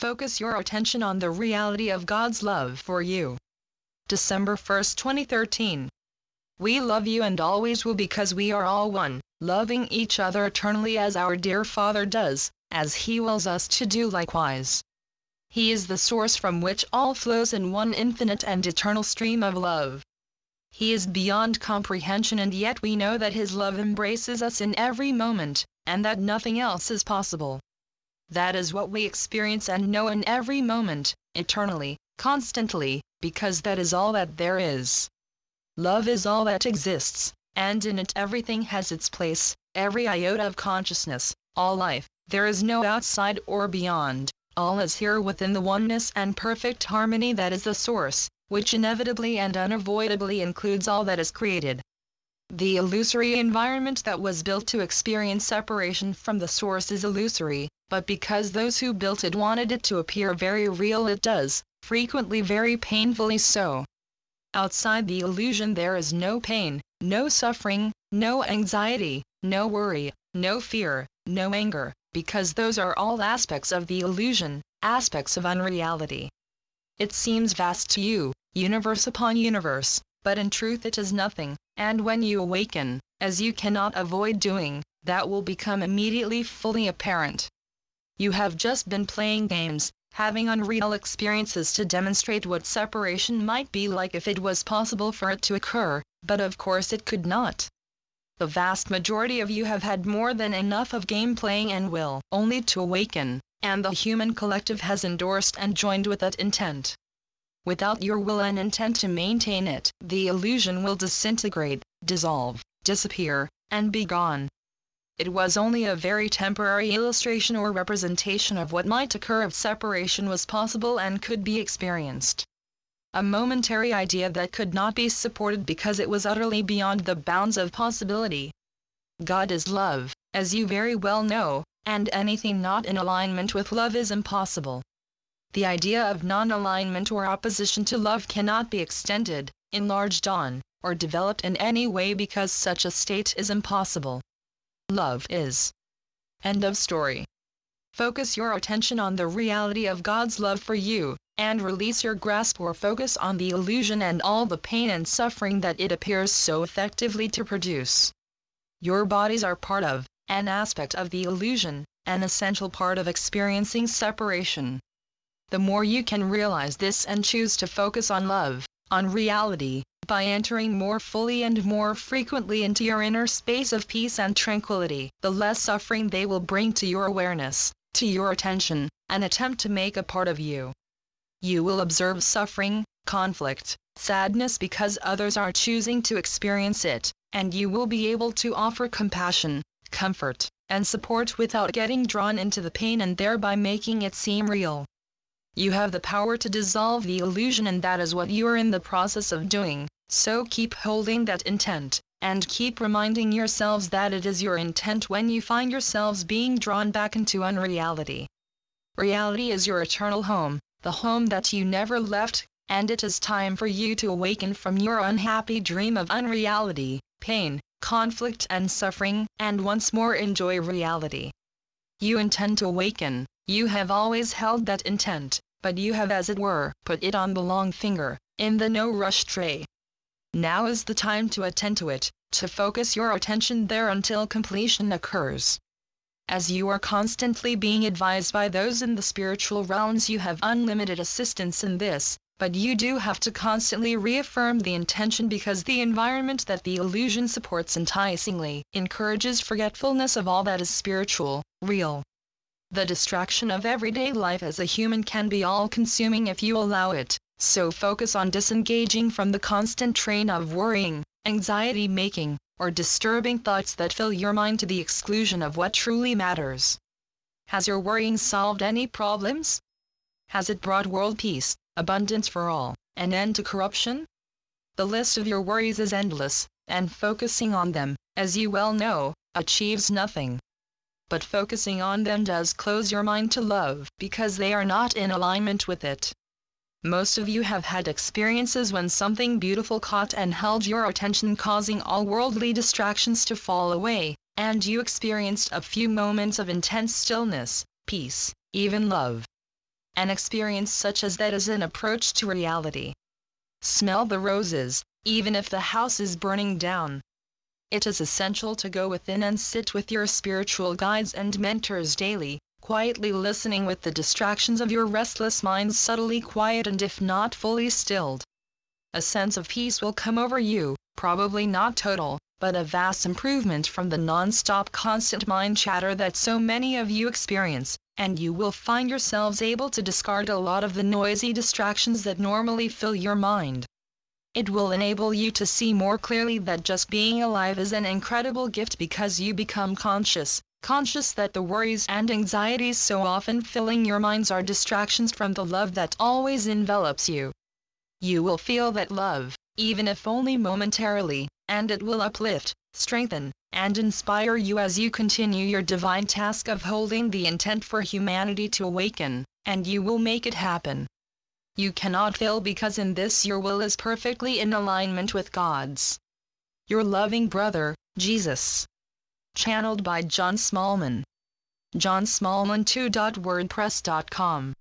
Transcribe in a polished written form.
Focus your attention on the reality of God's love for you. December 1, 2013. We love you and always will because we are all one, loving each other eternally as our dear Father does, as He wills us to do likewise. He is the source from which all flows in one infinite and eternal stream of love. He is beyond comprehension, and yet we know that His love embraces us in every moment, and that nothing else is possible. That is what we experience and know in every moment, eternally, constantly, because that is all that there is. Love is all that exists, and in it everything has its place, every iota of consciousness, all life. There is no outside or beyond, all is here within the oneness and perfect harmony that is the source, which inevitably and unavoidably includes all that is created. The illusory environment that was built to experience separation from the source is illusory, but because those who built it wanted it to appear very real, it does, frequently very painfully so. Outside the illusion there is no pain, no suffering, no anxiety, no worry, no fear, no anger, because those are all aspects of the illusion, aspects of unreality. It seems vast to you, universe upon universe, but in truth it is nothing, and when you awaken, as you cannot avoid doing, that will become immediately fully apparent. You have just been playing games, having unreal experiences to demonstrate what separation might be like if it was possible for it to occur, but of course it could not. The vast majority of you have had more than enough of game playing and will only to awaken, and the human collective has endorsed and joined with that intent. Without your will and intent to maintain it, the illusion will disintegrate, dissolve, disappear, and be gone. It was only a very temporary illustration or representation of what might occur if separation was possible and could be experienced. A momentary idea that could not be supported because it was utterly beyond the bounds of possibility. God is love, as you very well know, and anything not in alignment with love is impossible. The idea of non-alignment or opposition to love cannot be extended, enlarged on, or developed in any way because such a state is impossible. Love is. End of story. Focus your attention on the reality of God's love for you, and release your grasp or focus on the illusion and all the pain and suffering that it appears so effectively to produce. Your bodies are part of, an aspect of the illusion, an essential part of experiencing separation. The more you can realize this and choose to focus on love, on reality, by entering more fully and more frequently into your inner space of peace and tranquility, the less suffering they will bring to your awareness, to your attention, and attempt to make a part of you. You will observe suffering, conflict, sadness because others are choosing to experience it, and you will be able to offer compassion, comfort, and support without getting drawn into the pain and thereby making it seem real. You have the power to dissolve the illusion, and that is what you are in the process of doing, so keep holding that intent, and keep reminding yourselves that it is your intent when you find yourselves being drawn back into unreality. Reality is your eternal home, the home that you never left, and it is time for you to awaken from your unhappy dream of unreality, pain, conflict and suffering, and once more enjoy reality. You intend to awaken. You have always held that intent, but you have, as it were, put it on the long finger, in the no-rush tray. Now is the time to attend to it, to focus your attention there until completion occurs. As you are constantly being advised by those in the spiritual realms, you have unlimited assistance in this, but you do have to constantly reaffirm the intention because the environment that the illusion supports enticingly encourages forgetfulness of all that is spiritual, real. The distraction of everyday life as a human can be all-consuming if you allow it, so focus on disengaging from the constant train of worrying, anxiety-making, or disturbing thoughts that fill your mind to the exclusion of what truly matters. Has your worrying solved any problems? Has it brought world peace, abundance for all, an end to corruption? The list of your worries is endless, and focusing on them, as you well know, achieves nothing. But focusing on them does close your mind to love, because they are not in alignment with it. Most of you have had experiences when something beautiful caught and held your attention, causing all worldly distractions to fall away, and you experienced a few moments of intense stillness, peace, even love. An experience such as that is an approach to reality. Smell the roses, even if the house is burning down. It is essential to go within and sit with your spiritual guides and mentors daily, quietly listening with the distractions of your restless mind subtly quiet and if not fully stilled. A sense of peace will come over you, probably not total, but a vast improvement from the non-stop constant mind chatter that so many of you experience, and you will find yourselves able to discard a lot of the noisy distractions that normally fill your mind. It will enable you to see more clearly that just being alive is an incredible gift because you become conscious that the worries and anxieties so often filling your minds are distractions from the love that always envelops you. You will feel that love, even if only momentarily, and it will uplift, strengthen, and inspire you as you continue your divine task of holding the intent for humanity to awaken, and you will make it happen. You cannot fail because in this your will is perfectly in alignment with God's. Your loving brother, Jesus. Channeled by John Smallman. johnsmallman2.wordpress.com